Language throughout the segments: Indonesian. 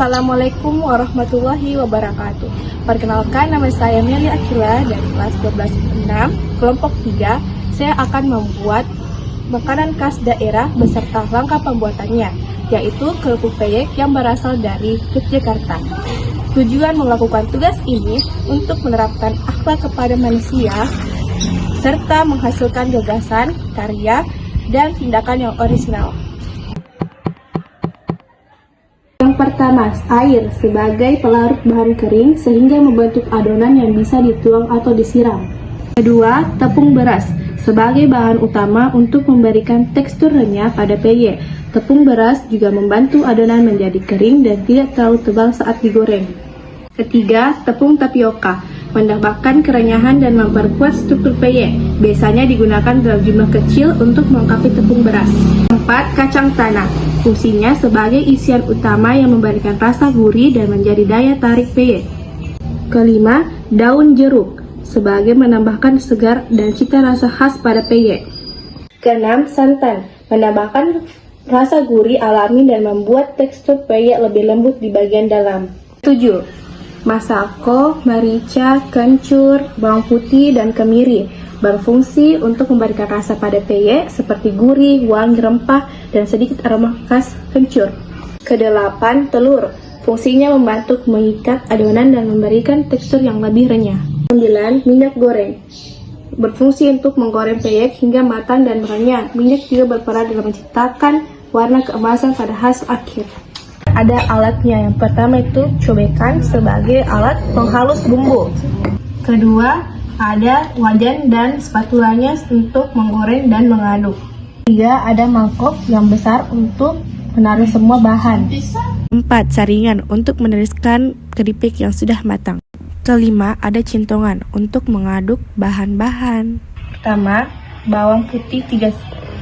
Assalamualaikum warahmatullahi wabarakatuh. Perkenalkan, nama saya Meli Akila dari kelas 12-6, kelompok 3. Saya akan membuat makanan khas daerah beserta langkah pembuatannya, yaitu kerupuk peyek yang berasal dari Yogyakarta. Tujuan melakukan tugas ini untuk menerapkan akhlak kepada manusia, serta menghasilkan gagasan, karya, dan tindakan yang orisinal. Yang pertama, air sebagai pelarut bahan kering sehingga membentuk adonan yang bisa dituang atau disiram. Kedua, tepung beras sebagai bahan utama untuk memberikan tekstur renyah pada peyek. Tepung beras juga membantu adonan menjadi kering dan tidak terlalu tebal saat digoreng. Ketiga, tepung tapioka menambahkan kerenyahan dan memperkuat struktur peyek. Biasanya digunakan dalam jumlah kecil untuk melengkapi tepung beras. 4. Kacang tanah. Fungsinya sebagai isian utama yang memberikan rasa gurih dan menjadi daya tarik peyek. Kelima, daun jeruk sebagai menambahkan segar dan cita rasa khas pada peyek. Keenam, santan menambahkan rasa gurih alami dan membuat tekstur peyek lebih lembut di bagian dalam. 7. Masako, merica, kencur, bawang putih, dan kemiri berfungsi untuk memberikan rasa pada peyek seperti gurih, wangi rempah, dan sedikit aroma khas kencur. Kedelapan, telur. Fungsinya membantu mengikat adonan dan memberikan tekstur yang lebih renyah. 9. Minyak goreng. Berfungsi untuk menggoreng peyek hingga matang dan renyah. Minyak juga berperan dalam menciptakan warna keemasan pada hasil akhir. Ada alatnya. Yang pertama itu cobekan sebagai alat penghalus bumbu. Kedua, ada wajan dan spatulanya untuk menggoreng dan mengaduk. Tiga, ada mangkok yang besar untuk menaruh semua bahan. 4. Saringan untuk meneriskan keripik yang sudah matang. Kelima, ada cintongan untuk mengaduk bahan-bahan. Pertama, bawang putih 3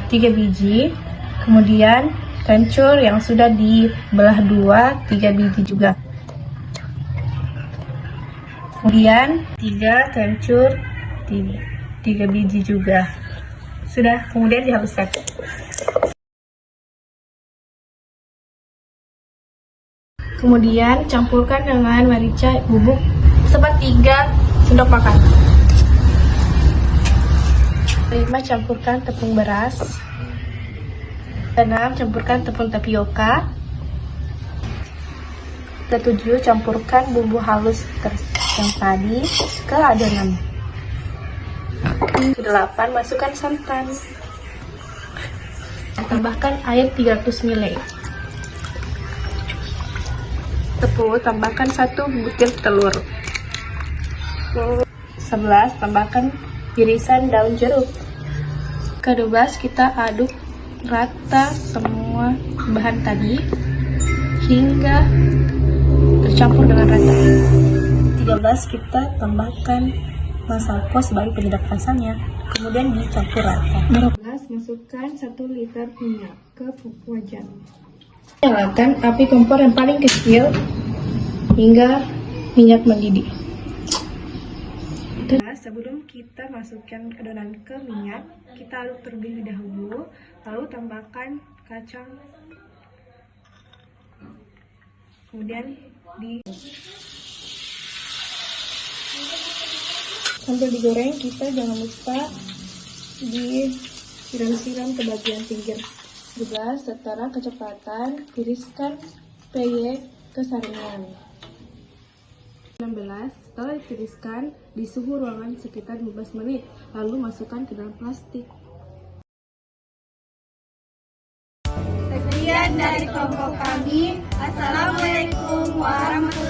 biji, kemudian kencur yang sudah dibelah 3 biji juga. Kemudian 3 kencur 3 biji juga. Sudah, kemudian dihaluskan. Kemudian campurkan dengan merica bubuk sepertiga sendok makan. 5. Campurkan tepung beras. 6. Campurkan tepung tapioka. 7. Campurkan bumbu halus yang tadi ke adonan. 8. Masukkan santan. Tambahkan air 300 ml. 10. Tambahkan 1 butir telur. 11. Tambahkan irisan daun jeruk. Ke-12, kita aduk rata semua bahan tadi hingga tercampur dengan rata. 13. Kita tambahkan masako sebagai penyedap rasanya, kemudian dicampur rata. 12. Masukkan 1 liter minyak ke wajan. Nyalakan api kompor yang paling kecil hingga minyak mendidih. Sebelum kita masukkan adonan ke minyak, kita aduk terlebih dahulu, lalu tambahkan kacang, kemudian sambil digoreng, kita jangan lupa disiram-siram ke bagian pinggir. Juga setara kecepatan, tiriskan peyek ke saringan. 16. Setelah ditiriskan di suhu ruangan sekitar 15 menit, lalu masukkan ke dalam plastik. Sekian dari kelompok kami. Assalamualaikum warahmatullahi wabarakatuh.